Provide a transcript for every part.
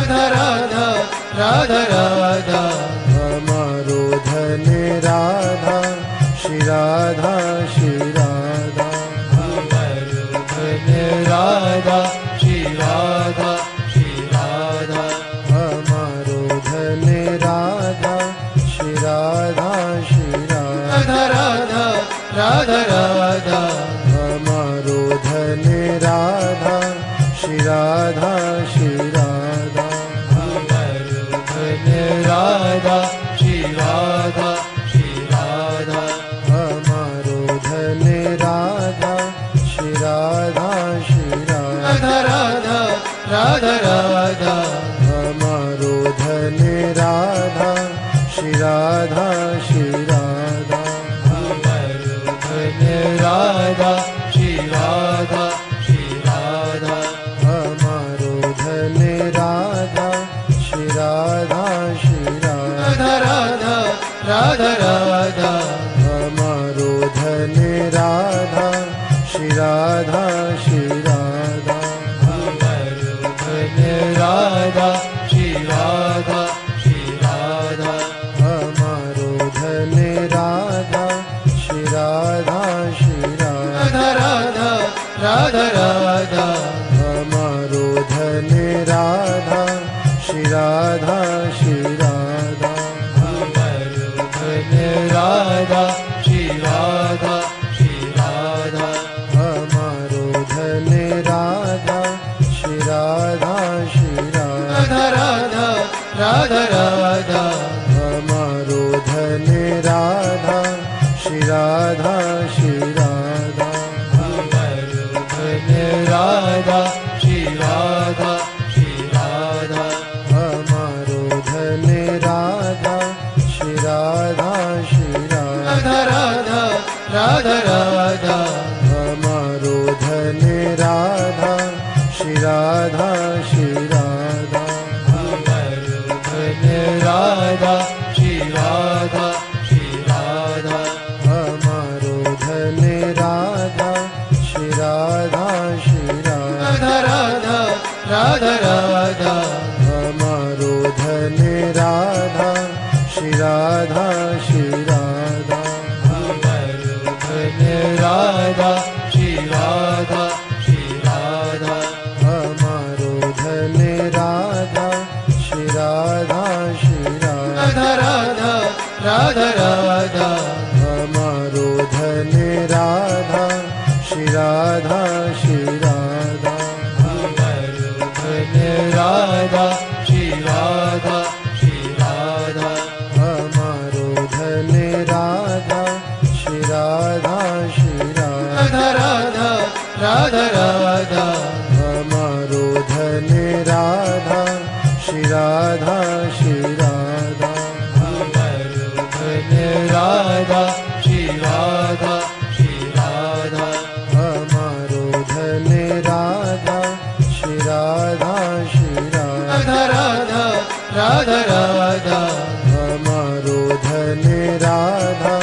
राधा राधा राधा राधा हमारो धन राधा श्री राधा श्री राधा हमारो धन राधा श्री राधा श्री राधा हमारो धन राधा श्री राधा श्री राधा राधा राधा राधा हमारो धन राधा श्री राधा श्री राधा हमारो धन राधा श्री राधा श्री राधा हमारो धन राधा श्री राधा श्री राधा राधा राधा राधा हमारो धन राधा श्री राधा श्री राधा हमारो धन राधा श्री राधा श्री राधा हमारो धन राधा श्री राधा श्री राधा राधा राधा राधा हमारो धन राधा श्री राधा श्री राधा हमारो धन राधा श्री राधा श्री राधा हमारो धन राधा श्री राधा श्री राधा राधा राधा राधा हमारो धन राधा श्री राधा श्री राधा हमारो धन राधा श्री राधा श्री राधा हमारो धन राधा श्री राधा श्री राधा राधा राधा राधा हमारो धन राधा श्री राधा श्री राधा हमारो धन राधा श्री राधा श्री राधा हमारो धन राधा श्री राधा श्री राधा राधा राधा राधा हमारो धन राधा श्री राधा श्री राधा हमारो धन राधा श्री राधा श्री राधा हमारो धन राधा श्री राधा श्री राधा राधा राधा राधा हमारो धन राधा श्री राधा श्री राधा हमारो धन राधा श्री राधा श्री राधा हमारो धन राधा श्री राधा श्री राधा राधा राधा राधा हमारो धन राधा श्री राधा श्री राधा हमारो धन राधा श्री राधा श्री राधा हमारो धन राधा श्री राधा श्री राधा राधा राधा राधा हमारो धन राधा श्री राधा श्री राधा हमारो धन राधा श्री राधा श्री राधा हमारो धन राधा श्री राधा श्री राधा राधा राधा राधा हमारो धन राधा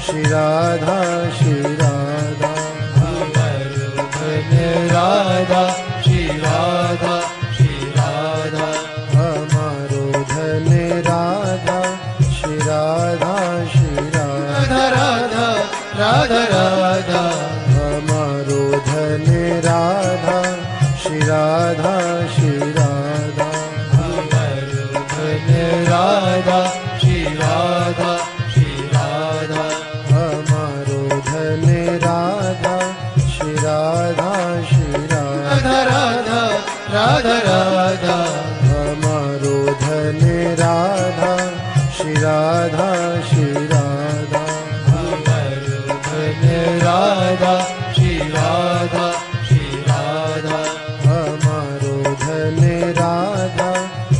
श्री राधा श्री राधा हमारो धन राधा श्री राधा श्री राधा हमारो धन राधा श्री राधा श्री राधा राधा राधा राधा हमारो धन राधा श्री राधा श्री राधा हमारो धन राधा श्री राधा श्री राधा हमारो धन राधा श्री राधा श्री राधा राधा राधा राधा हमारो धन राधा श्री राधा श्री राधा हमारो धन राधा श्री राधा श्री राधा हमारो धन राधा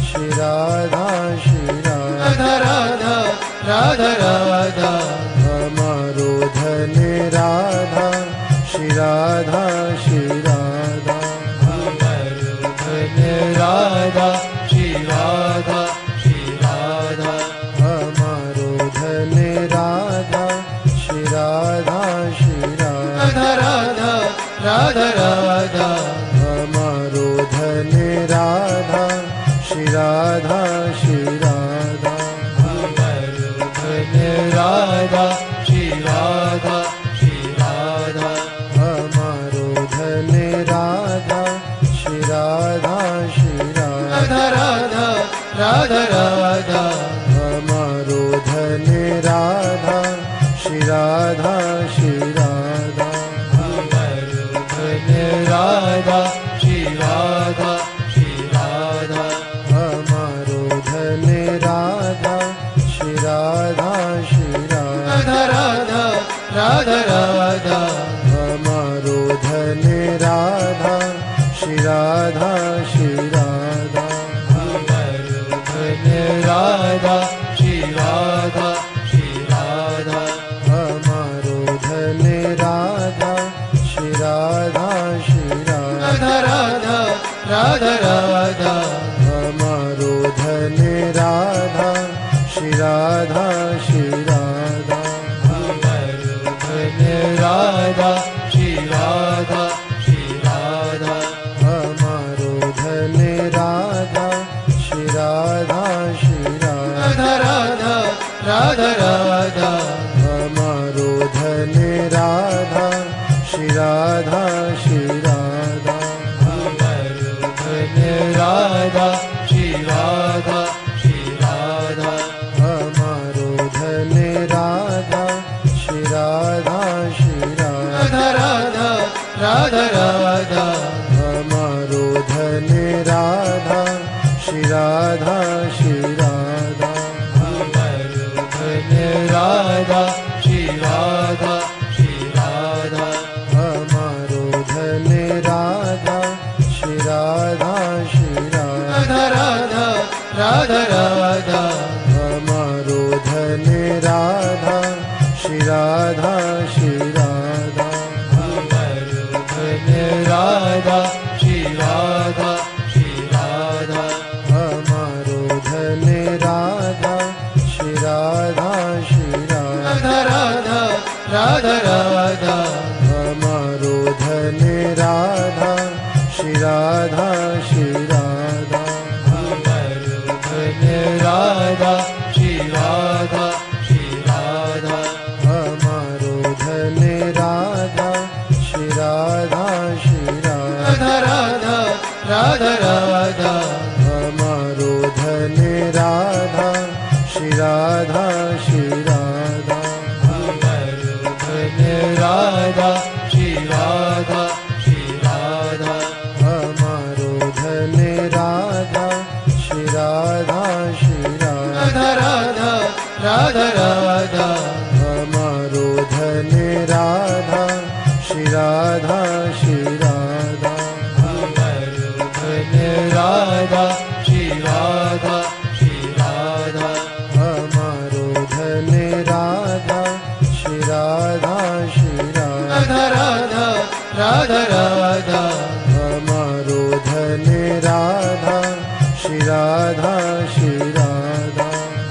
श्री राधा श्री राधा राधा राधा राधा हमारो धन राधा श्री राधा श्री राधा हमारो धन राधा श्री राधा श्री राधा हमारो धन राधा श्री राधा श्री राधा राधा राधा राधा हमारो धन राधा श्री राधा श्री राधा अमरूधन राधा श्री राधा श्री राधा अमरूधन राधा श्री राधा श्री राधा राधा राधा राधा अमरूधन राधा श्री राधा श्री राधा अमरूधन राधा श्री राधा श्री राधा अमरूधन राधा श्री राधा श्री राधा राधा राधा राधा अमरूधन राधा श्री राधा श्री राधा अमरूधन राधा श्री राधा श्री राधा अमरूधन राधा श्री राधा श्री राधा राधा राधा राधा अमरूधन राधा श्री राधा श्री राधा अमरूधन राधा श्री राधा श्री राधा अमरूधन राधा श्री राधा श्री राधा राधा राधा राधा अमरूधन राधा श्री राधा श्री राधा अमरूधन राधा श्री राधा श्री राधा अमरूधन राधा श्री राधा श्री राधा राधा राधा राधा अमरूधन राधा श्री राधा श्री राधा अमरूधन राधा श्री राधा श्री राधा अमरूधन राधा श्री राधा श्री राधा राधा राधा राधा अमरूधन राधा श्री राधा श्री राधा अमरूधन राधा श्री राधा श्री राधा अमरूधन राधा श्री राधा श्री राधा राधा राधा राधा अमरूधन राधा श्री राधा श्री राधा अमरूधन राधा श्री राधा श्री राधा अमरूधन राधा श्री राधा श्री राधा राधा राधा राधा अमरूधन राधा श्री राधा श्री राधा अमरूधन राधा श्री राधा श्री राधा अमरूधन राधा श्री राधा श्री राधा राधा राधा राधा अमरूधन राधा श्री राधा श्री राधा अमरूधन राधा श्री राधा श्री राधा अमरूधन राधा श्री राधा श्री राधा राधा राधा राधा अमरूधन राधा श्री राधा श्री राधा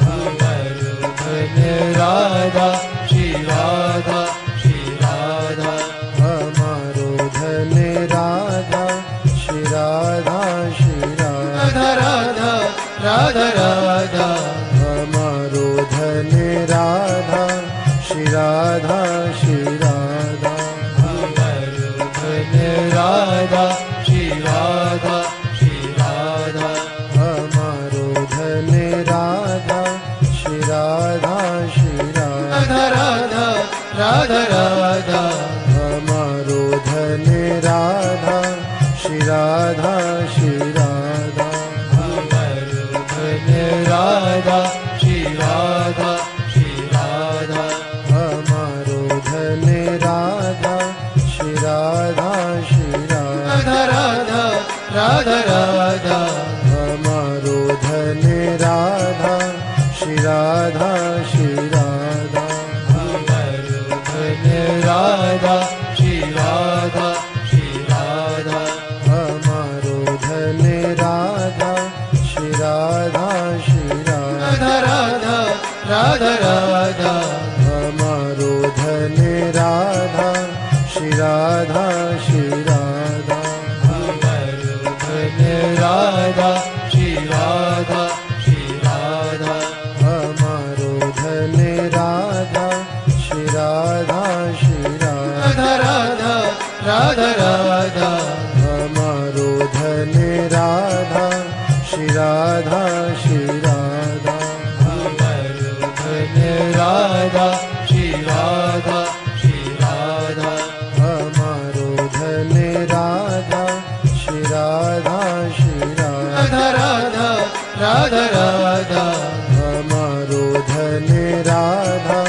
अमरूधन राधा श्री राधा श्री राधा अमरूधन राधा श्री राधा श्री राधा राधा राधा राधा अमरूधन राधा श्री राधा श्री राधा अमरूधन राधा श्री राधा श्री राधा अमरूधन राधा श्री राधा श्री राधा राधा राधा राधा अमरूधन राधा श्री राधा श्री राधा अमरूधन राधा श्री राधा श्री राधा अमरूधन राधा श्री राधा श्री राधा राधा राधा राधा अमरूधन राधा श्री राधा श्री राधा अमरूधन राधा श्री राधा श्री राधा अमरूधन राधा श्री राधा श्री राधा राधा राधा राधा अमरूधन राधा श्री राधा श्री राधा अमरूधन राधा श्री राधा राधा श्री राधा अमर धन राधा श्री राधा श्री राधा हमारो धन राधा श्री राधा श्री राधा राधा राधा राधा हमारो धन राधा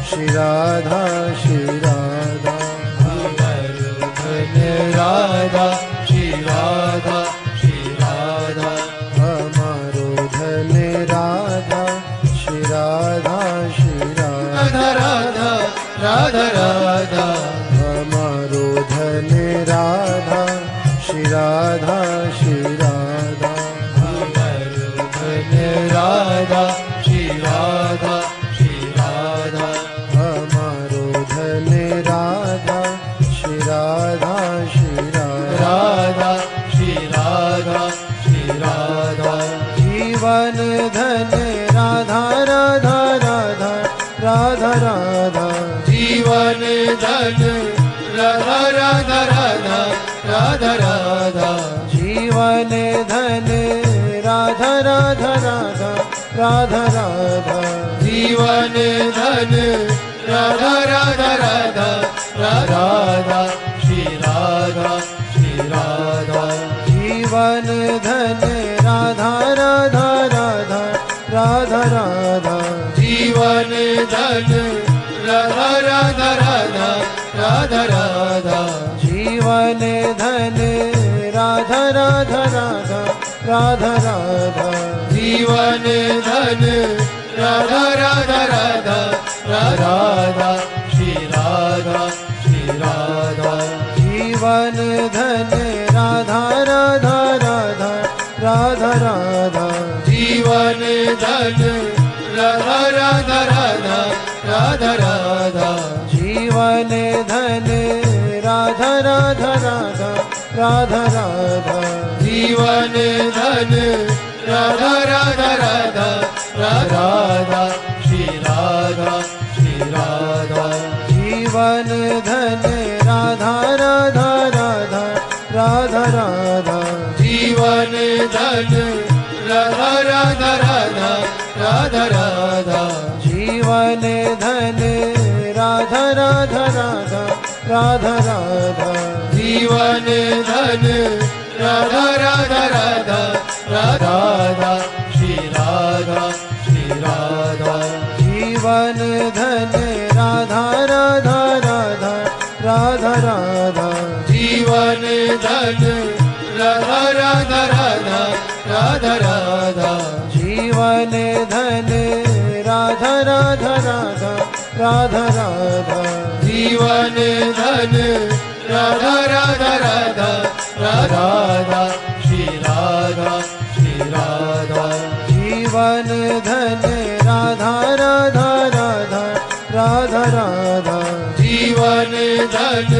श्री राधा श्री राधा अमर धन राधा श्री राधा श्री राधा हमारो धन राधा श्री राधा श्री राधा राधा राधा राधा हमारो धन राधा श्री राधा श्री राधा अमर धन राधा श्री राधा श्री राधा हमारो धन राधा श्री राधा श्री राधा राधा श्री राधा श्री राधा जीवन धन राधा राधा राधा राधा राधा जीवन धन राधा राधा राधा राधा राधा जीवन धन राधा राधा राधा राधा राधा जीवन धन राधा राधा राधा राधा श्री राधा श्री राधा जीवन धन राधा राधा राधा राधा राधा जीवन धन राधा राधा राधा राधा राधा जीवन धन राधा राधा राधा राधा राधा जीवन धन राधा राधा राधा राधा श्री राधा श्री राधा जीवन धन राधा राधा राधा राधा राधा जीवन धन राधा राधा राधा राधा राधा जीवन धन राधा राधा राधा राधा राधा जीवन धन राधा राधा राधा राधा श्री राधा श्री राधा जीवन धन राधा राधा राधा राधा राधा जीवन धन राधा राधा राधा राधा राधा जीवन धन राधा राधा राधा राधा राधा जीवन धन राधा राधा राधा राधा श्री राधा श्री राधा जीवन धन राधा राधा राधा राधा राधा जीवन धन राधा राधा राधा राधा राधा जीवन धन राधा राधा राधा राधा राधा जीवन धन राधा राधा राधा राधा श्री राधा श्री राधा जीवन धन राधा राधा राधा राधा राधा जीवन धन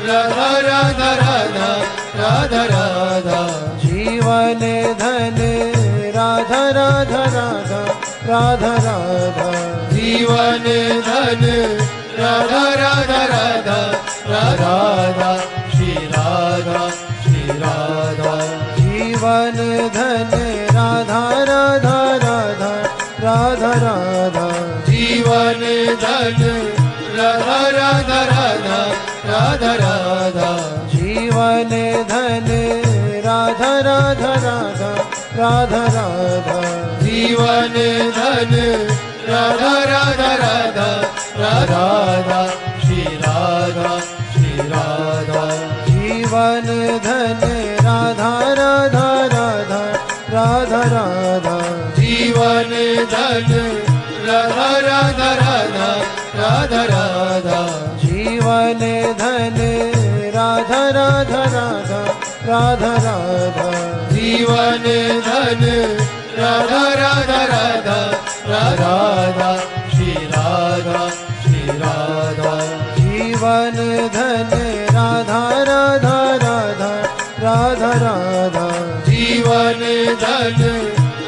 राधा राधा राधा राधा राधा जीवन धन राधा राधा राधा राधा राधा जीवन धन राधा राधा राधा राधा श्री राधा श्री राधा जीवन धन राधा राधा राधा राधा राधा जीवन धन राधा राधा राधा राधा राधा जीवन धन राधा राधा राधा राधा राधा जीवन धन राधा राधा राधा राधा श्री राधा श्री राधा जीवन धन राधा राधा राधा राधा राधा जीवन धन राधा राधा राधा राधा राधा जीवन धन राधा राधा राधा राधा राधा जीवन धन राधा राधा राधा राधा श्री राधा श्री राधा जीवन धन राधा राधा राधा राधा राधा जीवन धन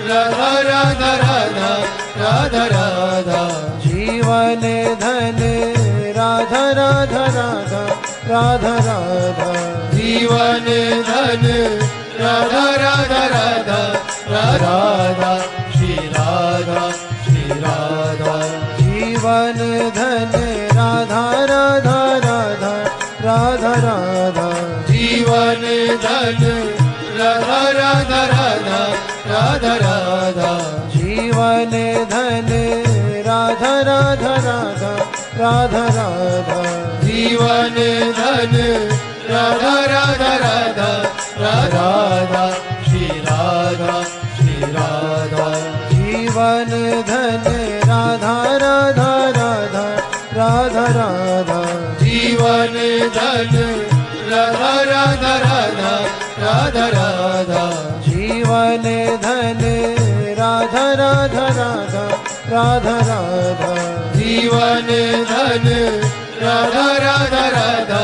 राधा राधा राधा राधा राधा जीवन धन राधा राधा राधा राधा राधा जीवन धन राधा राधा राधा राधा श्री राधा श्री राधा जीवन धन राधा राधा राधा राधा राधा जीवन धन राधा राधा राधा राधा राधा जीवन धन राधा राधा राधा राधा राधा जीवन धन राधा राधा राधा राधा राधा श्री राधा श्री राधा जीवन धन राधा राधा राधा राधा राधा जीवन धन राधा राधा राधा राधा राधा जीवन धन राधा राधा राधा राधा राधा जीवन धन राधा राधा राधा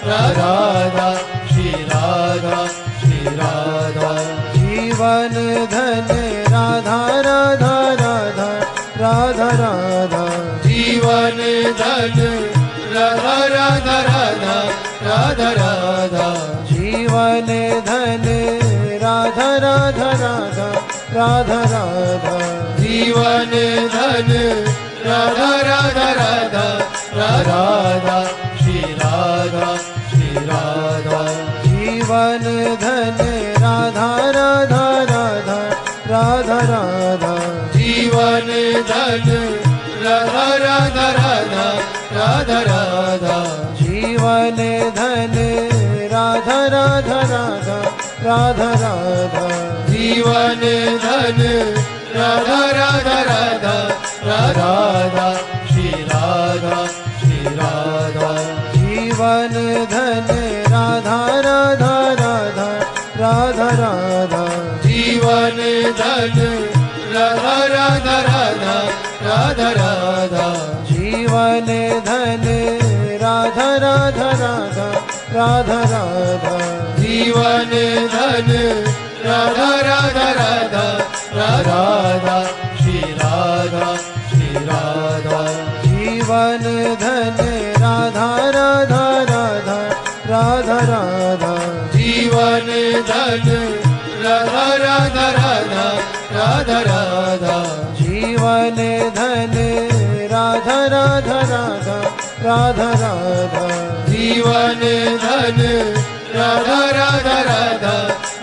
राधा राधा श्री राधा श्री राधा जीवन धन राधा राधा राधा राधा राधा जीवन धन राधा राधा राधा राधा राधा जीवन धन राधा राधा राधा राधा राधा जीवन धन राधा राधा राधा राधा राधा श्री राधा श्री राधा जीवन धन राधा राधा राधा राधा राधा जीवन धन राधा राधा राधा राधा राधा जीवन धन राधा राधा राधा राधा राधा जीवन धन राधा राधा राधा राधा राधा श्री राधा श्री राधा जीवन धन राधा राधा राधा राधा राधा जीवन धन राधा राधा राधा राधा राधा जीवन धन राधा राधा राधा राधा राधा जीवन धन राधा राधा राधा राधा राधा श्री राधा श्री राधा जीवन धन राधा राधा राधा राधा राधा जीवन धन राधा राधा राधा राधा राधा जीवन धन राधा राधा राधा राधा राधा जीवन धन राधा राधा राधा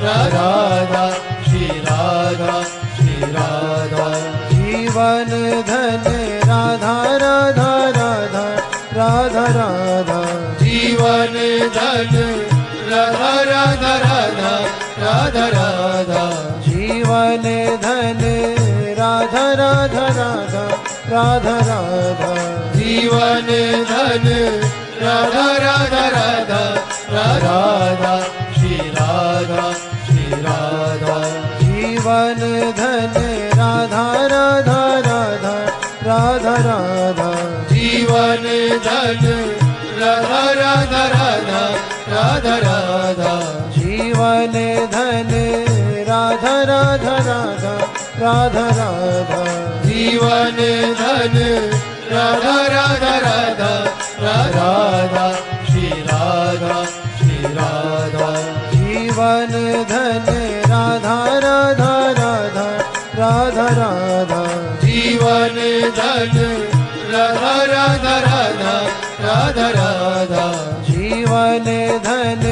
राधा राधा श्री राधा श्री राधा जीवन धन राधा राधा राधा राधा राधा जीवन धन राधा राधा राधा राधा राधा जीवन धन राधा राधा राधा राधा राधा जीवन धन राधा राधा राधा राधा राधा श्री राधा श्री राधा जीवन धन राधा राधा राधा राधा राधा जीवन धन राधा राधा राधा राधा राधा जीवन धन राधा राधा राधा राधा राधा जीवन धन राधा राधा राधा राधा राधा श्री राधा श्री राधा जीवन धन राधा राधा राधा राधा राधा जीवन धन राधा राधा राधा राधा राधा जीवन धन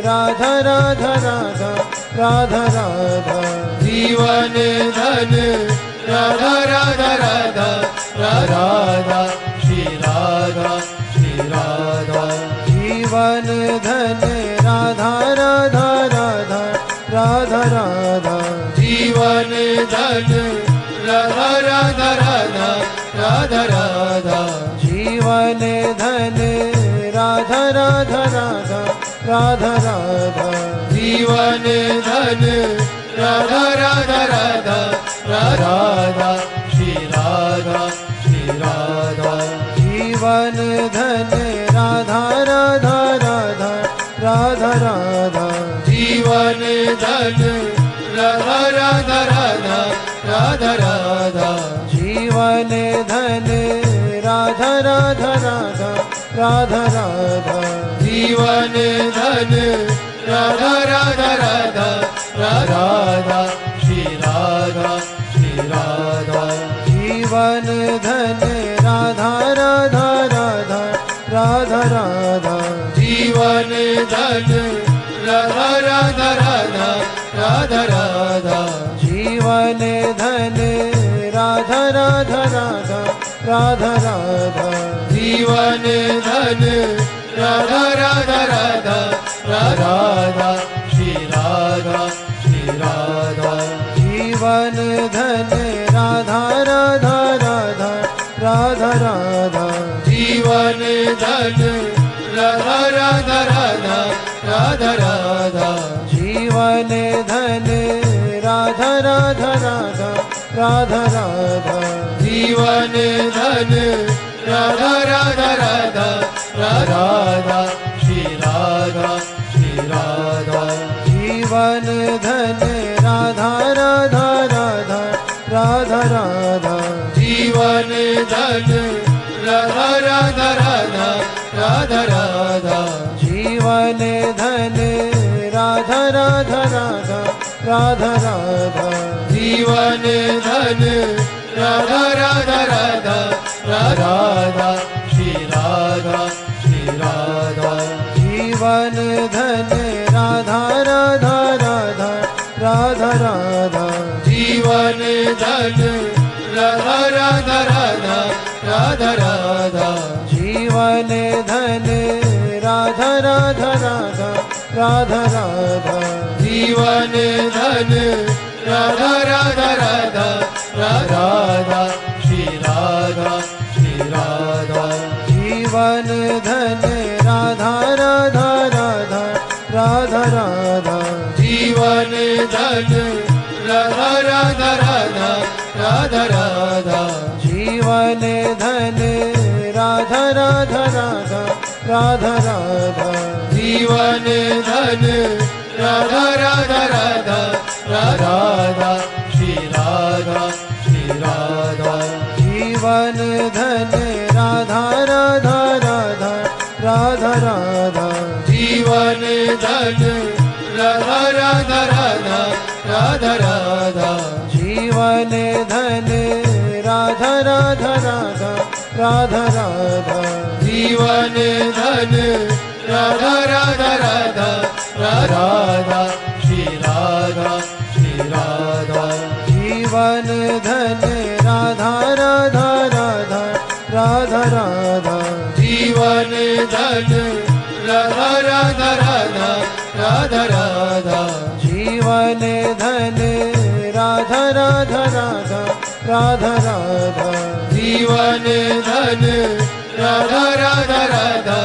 राधा राधा राधा राधा राधा जीवन धन राधा राधा राधा राधा राधा श्री राधा श्री राधा जीवन धन राधा राधा राधा राधा राधा जीवन धन राधा राधा राधा राधा राधा जीवन धन राधा राधा राधा राधा राधा जीवन धन राधा राधा राधा राधा राधा श्री राधा श्री राधा जीवन धन राधा राधा राधा राधा राधा जीवन धन राधा राधा राधा राधा राधा जीवन धन राधा राधा राधा राधा राधा जीवन धन राधा राधा राधा राधा राधा श्री राधा श्री राधा जीवन धन राधा राधा राधा राधा राधा जीवन धन राधा राधा राधा राधा राधा जीवन धन राधा राधा राधा राधा राधा जीवन धन राधा राधा राधा राधा राधा श्री राधा श्री राधा जीवन धन राधा राधा राधा राधा राधा जीवन धन राधा राधा राधा राधा राधा जीवन धन राधा राधा राधा राधा राधा जीवन धन राधा राधा राधा राधा राधा श्री राधा श्री राधा जीवन धन राधा राधा राधा राधा राधा जीवन धन राधा राधा राधा राधा राधा जीवन धन राधा राधा राधा राधा राधा जीवन धन राधा राधा राधा राधा राधा श्री राधा श्री राधा जीवन धन राधा राधा राधा राधा राधा जीवन धन राधा राधा राधा राधा राधा जीवन धन राधा राधा राधा राधा राधा जीवन धन राधा राधा राधा राधा राधा श्री राधा श्री राधा जीवन धन राधा राधा राधा राधा राधा जीवन धन राधा राधा राधा राधा राधा जीवन धन राधा राधा राधा राधा राधा जीवन धन राधा राधा राधा राधा राधा श्री राधा श्री राधा जीवन धन राधा राधा राधा राधा राधा जीवन धन राधा राधा राधा राधा राधा जीवन धन राधा राधा राधा राधा राधा जीवन धन राधा राधा राधा राधा राधा श्री राधा श्री राधा जीवन धन राधा राधा राधा राधा राधा जीवन धन राधा राधा राधा राधा राधा जीवन धन राधा राधा राधा राधा राधा जीवन धन राधा राधा राधा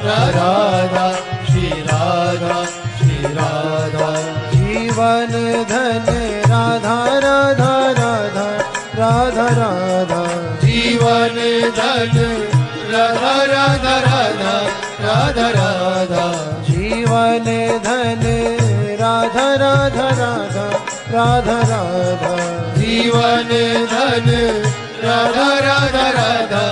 राधा राधा श्री राधा श्री राधा जीवन धन राधा राधा राधा राधा राधा जीवन धन राधा राधा राधा राधा राधा जीवन धन राधा राधा राधा राधा राधा जीवन धन राधा राधा राधा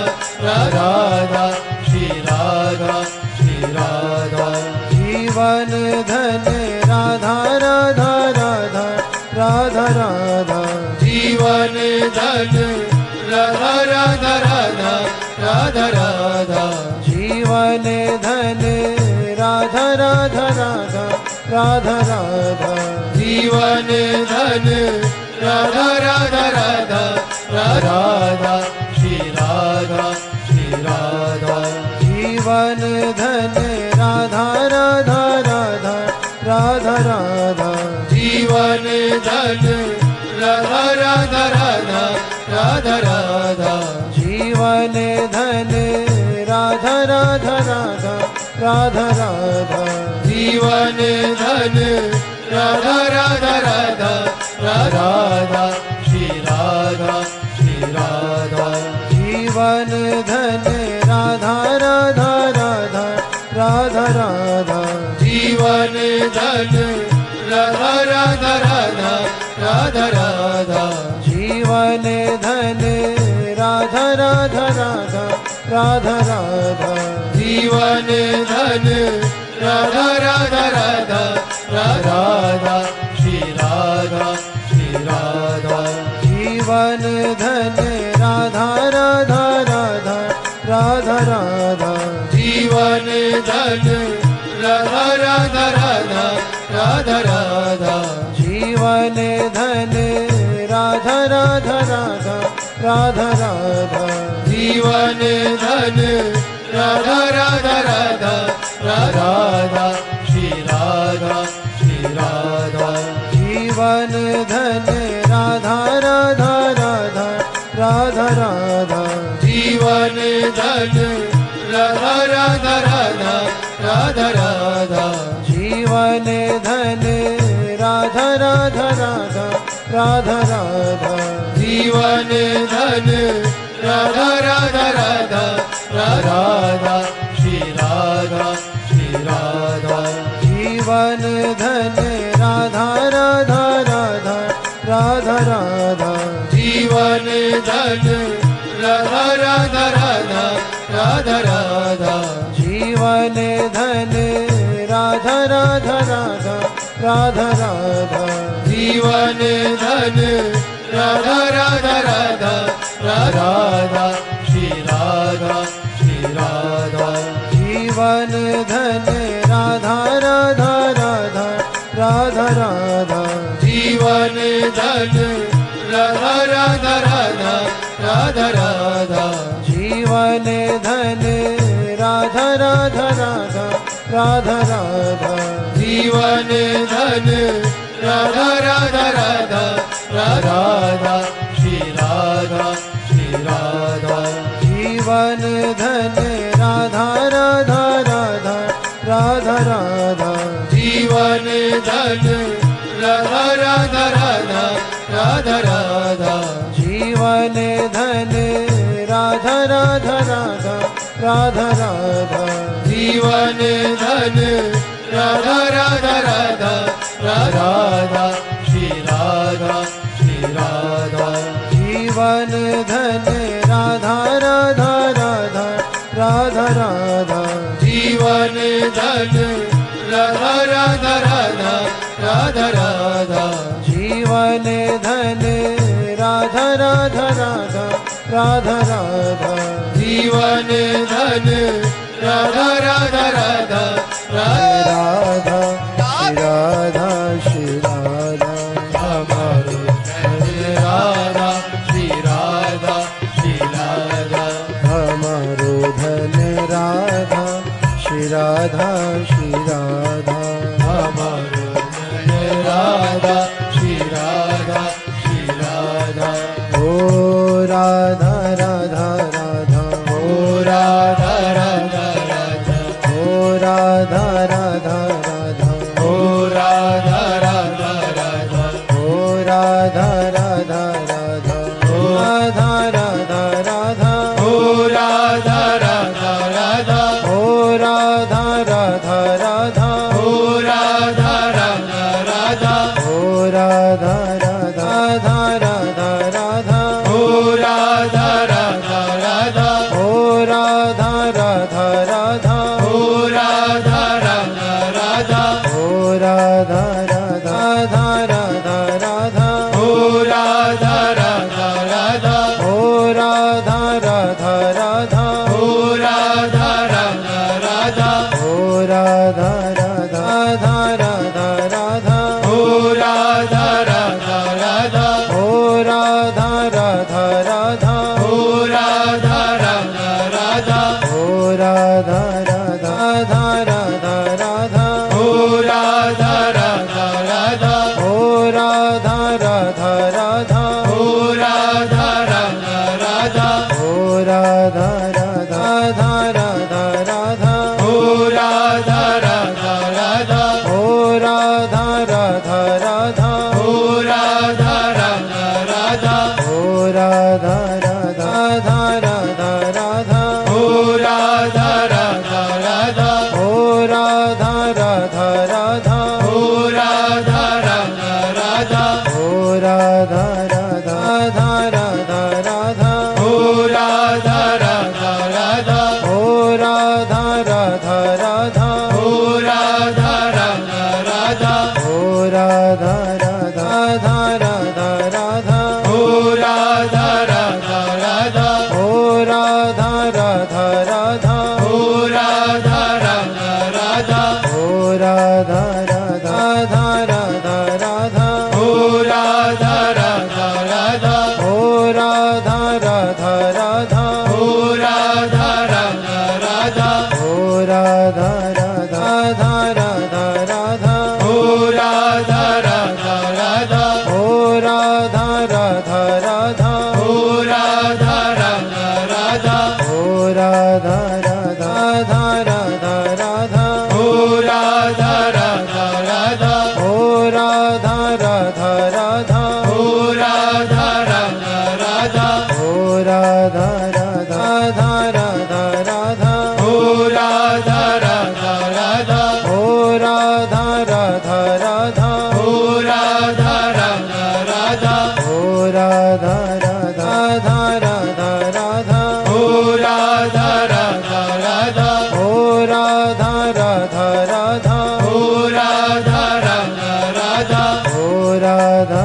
राधा राधा श्री राधा श्री राधा जीवन धन राधा राधा राधा राधा राधा जीवन धन राधा राधा राधा राधा राधा जीवन धन राधा राधा राधा राधा राधा जीवन धन राधा राधा राधा राधा राधा श्री राधा श्री राधा जीवन धन राधा राधा राधा राधा राधा जीवन धन राधा राधा राधा राधा राधा जीवन धन राधा राधा राधा राधा राधा जीवन धन राधा राधा राधा राधा राधा श्री राधा श्री राधा जीवन धन राधा राधा राधा राधा राधा जीवन धन राधा राधा राधा राधा राधा जीवन धन राधा राधा राधा राधा राधा जीवन धन राधा राधा राधा राधा राधा श्री राधा श्री राधा राधा जीवन धन राधा राधा राधा राधा राधा जीवन धन राधा राधा राधा राधा राधा जीवन धन राधा राधा राधा राधा राधा जीवन धन राधा राधा राधा राधा राधा श्री राधा श्री राधा जीवन धन राधा राधा राधा राधा राधा जीवन धन राधा राधा राधा राधा राधा जीवन धन राधा राधा राधा राधा राधा जीवन धन राधा राधा राधा राधा राधा श्री राधा श्री राधा जीवन धन राधा राधा राधा राधा राधा जीवन धन राधा राधा राधा राधा राधा जीवन धन राधा राधा राधा राधा राधा जीवन धन राधा राधा राधा राधा राधा श्री राधा श्री राधा जीवन धन राधा राधा राधा राधा राधा जीवन धन राधा राधा राधा राधा राधा जीवन धन राधा राधा राधा राधा राधा जीवन धन राधा राधा राधा राधा राधा श्री राधा श्री राधा जीवन धन राधा राधा राधा राधा राधा जीवन धन राधा राधा राधा राधा राधा जीवन धन राधा राधा राधा राधा राधा जीवन धन राधा राधा राधा राधा राधा श्री राधा श्री राधा जीवन धन राधा राधा राधा राधा राधा जीवन धन राधा राधा राधा राधा राधा जीवन धन राधा राधा राधा राधा राधा जीवन धन राधा राधा राधा राधा राधा श्री राधा हमारो राधा श्री राधा श्री राधा हमारो धन राधा श्री राधा श्री राधा हमारो राधा श्री राधा श्री राधा ओ राधा राधा राधा ओ राधा राधा राधा ओ राधा राधा राधा ओ राधा राधा राधा ओ राधा राधा राधा ओ राधा राधा राधा ओ राधा राधा राधा ओ राधा राधा राधा ओ राधा राधा राधा ओ राधा राधा राधा राधा ओ राधा राधा राधा ओ राधा राधा राधा ओ राधा राधा राधा ओ राधा राधा राधा राधा ओ राधा राधा राधा ओ राधा राधा राधा ओ राधा राधा राधा ओ राधा राधा राधा राधा ओ राधा राधा राधा ओ राधा राधा राधा ओ राधा राधा राधा ओ राधा राधा राधा राधा ओ राधा राधा राधा ओ राधा राधा राधा ओ राधा राधा राधा ओ राधा राधा राधा राधा ओ राधा राधा राधा ओ राधा राधा राधा ओ राधा राधा राधा ओ राधा राधा राधा राधा ओ राधा राधा राधा ओ राधा राधा राधा ओ राधा राधा राधा ओ राधा राधा राधा राधा ओ राधा राधा राधा ओ राधा राधा राधा ओ राधा राधा राधा ओ राधा राधा राधा राधा ओ राधा राधा राधा ओ राधा राधा राधा राधा ओ राधा राधा राधा ओ राधा राधा राधा ओ राधा राधा राधा ओ राधा राधा राधा राधा ओ राधा राधा राधा ओ राधा राधा राधा ओ राधा राधा राधा ओ राधा राधा राधा राधा ओ राधा राधा राधा ओ राधा राधा राधा ओ राधा राधा राधा ओ राधा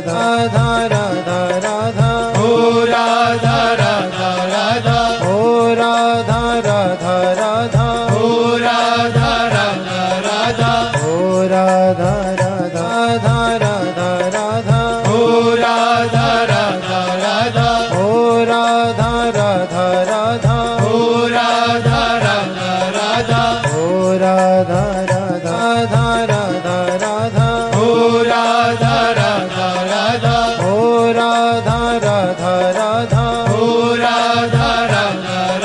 राधा राधा राधा ओ राधा राधा राधा ओ राधा राधा राधा ओ राधा राधा राधा ओ राधा राधा राधा राधा ओ राधा राधा राधा ओ राधा राधा राधा ओ राधा राधा राधा ओ राधा राधा राधा राधा ओ राधा राधा राधा ओ राधा राधा राधा ओ राधा राधा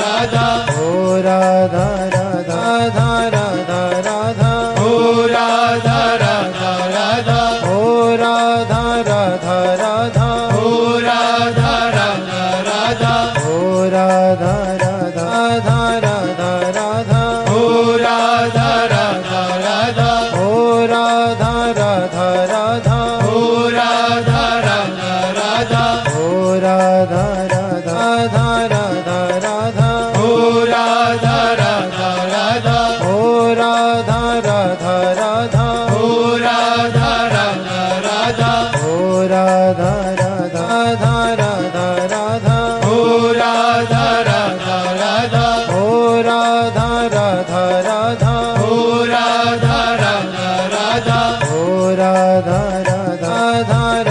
राधा ओ राधा राधा राधा राधा ओ राधा राधा राधा ओ राधा राधा राधा ओ राधा राधा राधा ओ राधा राधा राधा राधा ओ राधा राधा राधा ओ राधा राधा राधा ओ राधा राधा राधा ओ राधा राधा राधा राधा ओ राधा राधा राधा ओ राधा राधा राधा ओ राधा राधा राधा ओ राधा राधा राधा राधा ओ राधा राधा राधा ओ राधा राधा राधा ओ राधा राधा राधा ओ राधा राधा राधा राधा ओ राधा राधा राधा ओ राधा राधा राधा ओ राधा राधा राधा ओ राधा राधा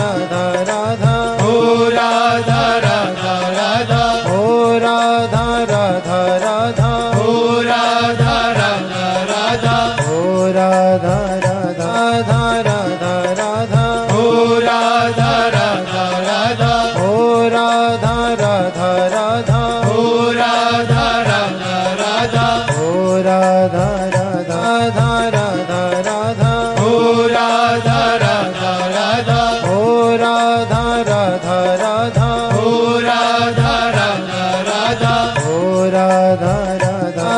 राधा राधा ओ राधा राधा राधा ओ राधा राधा राधा ओ राधा राधा राधा ओ राधा राधा राधा राधा ओ राधा राधा राधा ओ राधा राधा राधा ओ राधा राधा राधा ओ राधा राधा राधा राधा ओ राधा राधा राधा ओ राधा राधा राधा ओ राधा राधा राधा ओ राधा राधा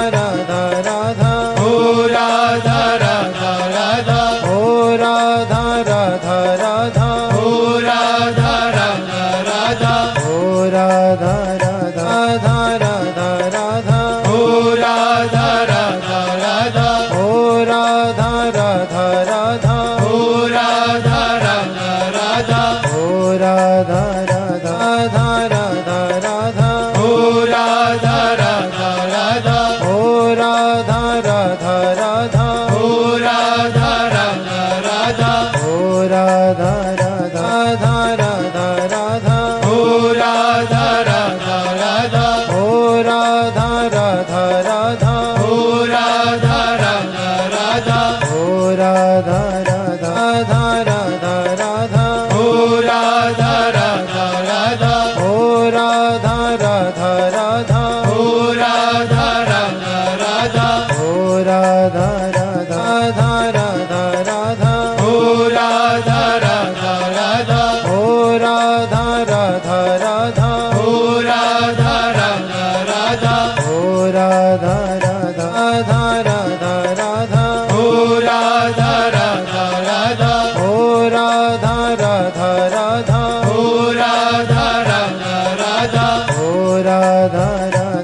राधा राधा ओ राधा राधा राधा ओ राधा राधा राधा ओ राधा राधा राधा ओ राधा राधा राधा राधा ओ राधा राधा राधा ओ राधा राधा राधा ओ राधा राधा राधा ओ राधा राधा राधा राधा ओ राधा राधा राधा ओ राधा राधा राधा ओ राधा राधा राधा ओ राधा राधा राधा राधा ओ राधा राधा राधा ओ राधा राधा राधा ओ राधा राधा राधा ओ राधा राधा राधा राधा ओ राधा राधा राधा ओ राधा राधा राधा ओ राधा राधा राधा ओ राधा राधा राधा राधा ओ राधा राधा राधा ओ राधा राधा राधा ओ राधा राधा राधा ओ राधा